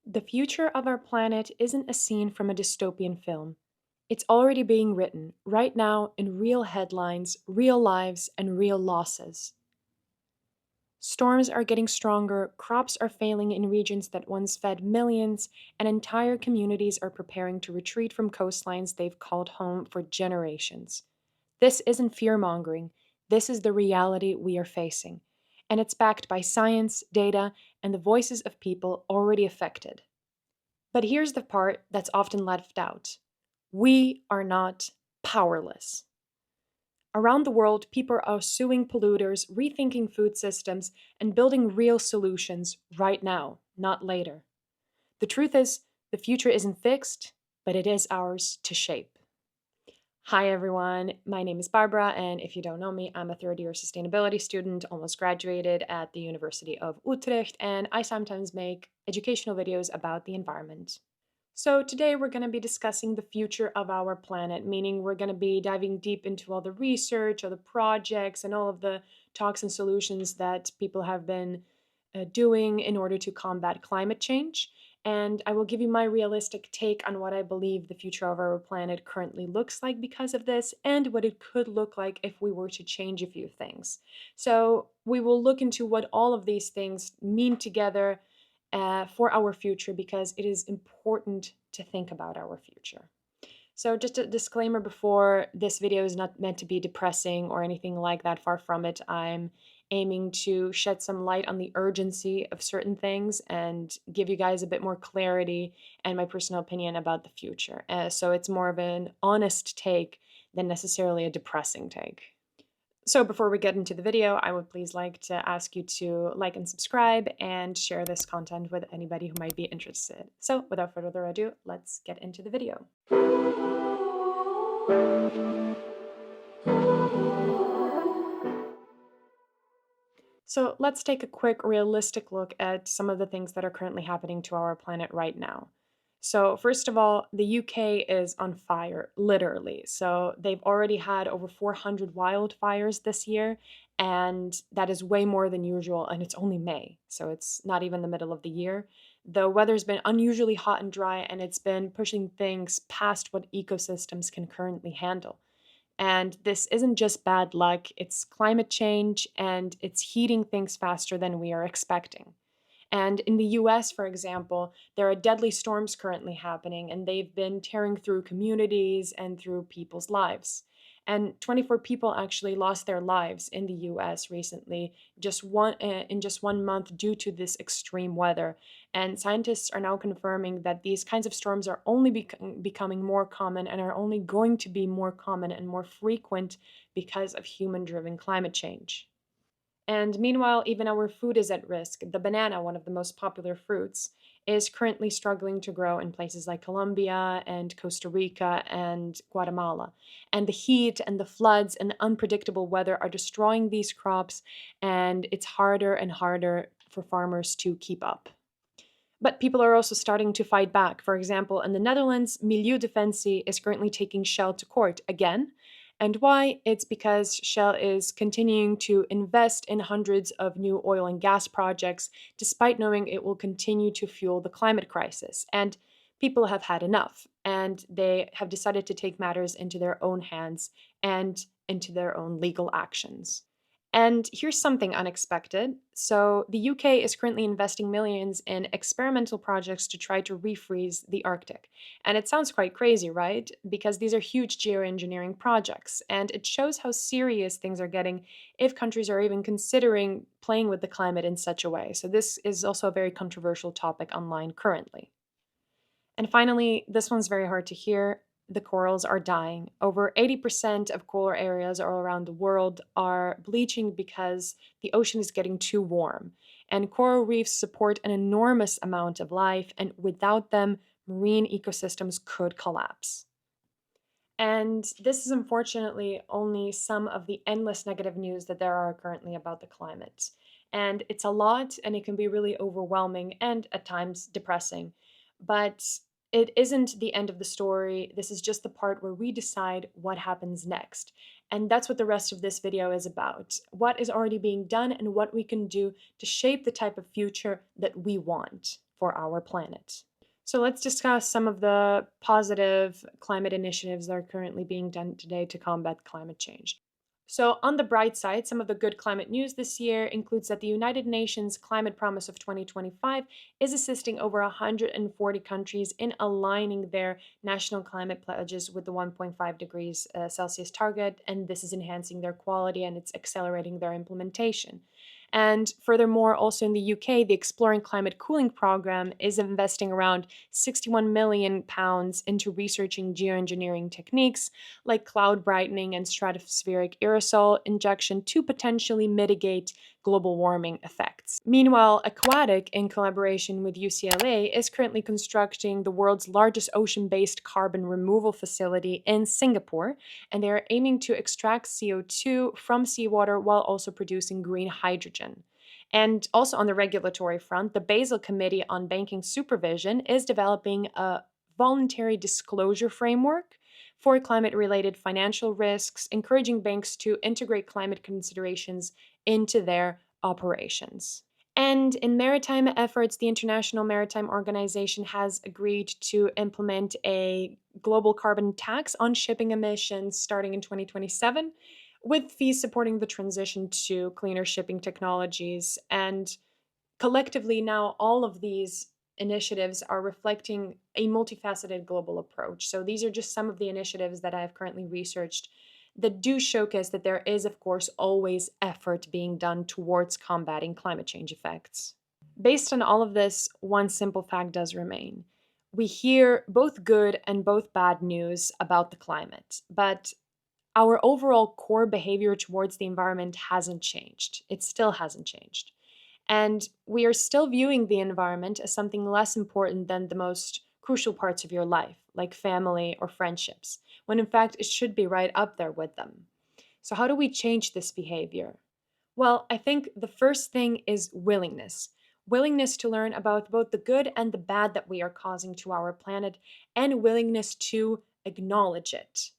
The future of our planet isn't a scene from a dystopian film. It's already being written, right now, in real headlines, real lives, and real losses. Storms are getting stronger, crops are failing in regions that once fed millions, and entire communities are preparing to retreat from coastlines they've called home for generations. This isn't fear mongering, this is the reality we are facing. And it's backed by science, data, and the voices of people already affected. But here's the part that's often left out: we are not powerless. Around the world, people are suing polluters, rethinking food systems, and building real solutions right now, not later. The truth is, the future isn't fixed, but it is ours to shape. Hi everyone, my name is Barbara, and if you don't know me, I'm a third-year sustainability student, almost graduated at the University of Utrecht, and I sometimes make educational videos about the environment. So today we're going to be discussing the future of our planet, meaning we're going to be diving deep into all the research, all the projects, and all of the talks and solutions that people have been doing in order to combat climate change. And I will give you my realistic take on what I believe the future of our planet currently looks like because of this, and what it could look like if we were to change a few things. So we will look into what all of these things mean together for our future, because it is important to think about our future. So just a disclaimer before: this video is not meant to be depressing or anything like that, far from it. I'm aiming to shed some light on the urgency of certain things and give you guys a bit more clarity and my personal opinion about the future. So it's more of an honest take than necessarily a depressing take. So before we get into the video, I would please like to ask you to like and subscribe and share this content with anybody who might be interested. So without further ado, let's get into the video. So let's take a quick realistic look at some of the things that are currently happening to our planet right now. So first of all, the UK is on fire, literally. So they've already had over 400 wildfires this year, and that is way more than usual, and it's only May, so it's not even the middle of the year. The weather's been unusually hot and dry, and it's been pushing things past what ecosystems can currently handle. And this isn't just bad luck, it's climate change, and it's heating things faster than we are expecting. And in the US, for example, there are deadly storms currently happening, and they've been tearing through communities and through people's lives. And 24 people actually lost their lives in the US recently, in just 1 month, due to this extreme weather. And scientists are now confirming that these kinds of storms are only becoming more common, and are only going to be more common and more frequent because of human-driven climate change. And meanwhile, even our food is at risk. The banana, one of the most popular fruits, is currently struggling to grow in places like Colombia and Costa Rica and Guatemala. And the heat and the floods and the unpredictable weather are destroying these crops, and it's harder and harder for farmers to keep up. But people are also starting to fight back. For example, in the Netherlands, Milieudefensie is currently taking Shell to court again. And why? It's because Shell is continuing to invest in hundreds of new oil and gas projects, despite knowing it will continue to fuel the climate crisis. And people have had enough, and they have decided to take matters into their own hands and into their own legal actions. And here's something unexpected. So, the UK is currently investing millions in experimental projects to try to refreeze the Arctic. And it sounds quite crazy, right? Because these are huge geoengineering projects, and it shows how serious things are getting if countries are even considering playing with the climate in such a way. So, this is also a very controversial topic online currently. And finally, this one's very hard to hear: the corals are dying. Over 80% of coral areas all around the world are bleaching because the ocean is getting too warm. And coral reefs support an enormous amount of life, and without them, marine ecosystems could collapse. And this is unfortunately only some of the endless negative news that there are currently about the climate. And it's a lot, and it can be really overwhelming and at times depressing. But it isn't the end of the story. This is just the part where we decide what happens next. And that's what the rest of this video is about: what is already being done and what we can do to shape the type of future that we want for our planet. So let's discuss some of the positive climate initiatives that are currently being done today to combat climate change. So, on the bright side, some of the good climate news this year includes that the United Nations Climate Promise of 2025 is assisting over 140 countries in aligning their national climate pledges with the 1.5 degrees Celsius target, and this is enhancing their quality and it's accelerating their implementation. And furthermore, also in the UK, the Exploring Climate Cooling program is investing around £61 million into researching geoengineering techniques like cloud brightening and stratospheric aerosol injection to potentially mitigate global warming effects. Meanwhile, Aquatic, in collaboration with UCLA, is currently constructing the world's largest ocean-based carbon removal facility in Singapore, and they are aiming to extract CO2 from seawater while also producing green hydrogen. And also on the regulatory front, the Basel Committee on Banking Supervision is developing a voluntary disclosure framework for climate related financial risks, encouraging banks to integrate climate considerations into their operations. And in maritime efforts, the International Maritime Organization has agreed to implement a global carbon tax on shipping emissions starting in 2027, with fees supporting the transition to cleaner shipping technologies. And collectively, now all of these initiatives are reflecting a multifaceted global approach. So these are just some of the initiatives that I have currently researched that do showcase that there is, of course, always effort being done towards combating climate change effects. Based on all of this, one simple fact does remain. We hear both good and both bad news about the climate, but our overall core behavior towards the environment hasn't changed. It still hasn't changed. And we are still viewing the environment as something less important than the most crucial parts of your life, like family or friendships, when in fact it should be right up there with them. So, how do we change this behavior? Well, I think the first thing is willingness. Willingness to learn about both the good and the bad that we are causing to our planet, and willingness to acknowledge it.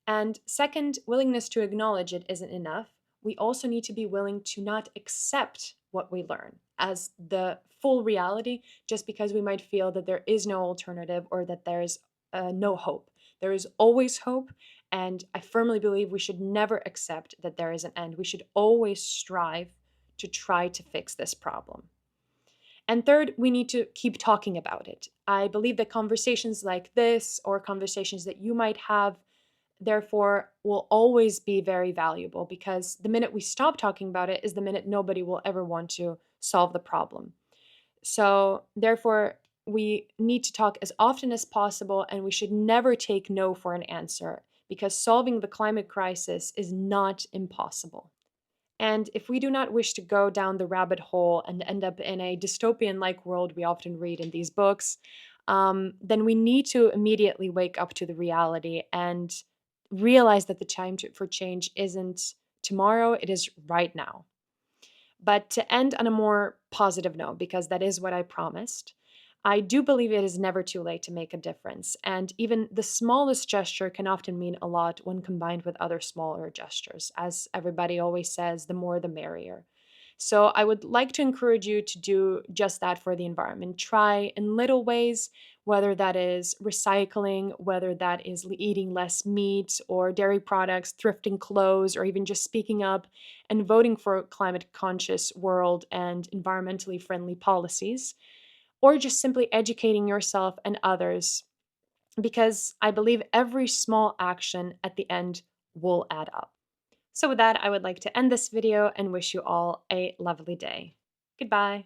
And second, willingness to acknowledge it isn't enough. We also need to be willing to not accept what we learn as the full reality just because we might feel that there is no alternative or that there's no hope. There is always hope, and I firmly believe we should never accept that there is an end. We should always strive to try to fix this problem. And third, we need to keep talking about it. I believe that conversations like this or conversations that you might have therefore will always be very valuable because the minute we stop talking about it is the minute nobody will ever want to solve the problem. So, therefore, we need to talk as often as possible and we should never take no for an answer because solving the climate crisis is not impossible. And if we do not wish to go down the rabbit hole and end up in a dystopian like world we often read in these books, then we need to immediately wake up to the reality and realize that the for change isn't tomorrow, it is right now. But to end on a more positive note, because that is what I promised, I do believe it is never too late to make a difference. And even the smallest gesture can often mean a lot when combined with other smaller gestures. As everybody always says, the more the merrier. So I would like to encourage you to do just that for the environment. Try in little ways, whether that is recycling, whether that is eating less meat or dairy products, thrifting clothes, or even just speaking up and voting for a climate conscious world and environmentally friendly policies, or just simply educating yourself and others, because I believe every small action at the end will add up. So with that, I would like to end this video and wish you all a lovely day. Goodbye.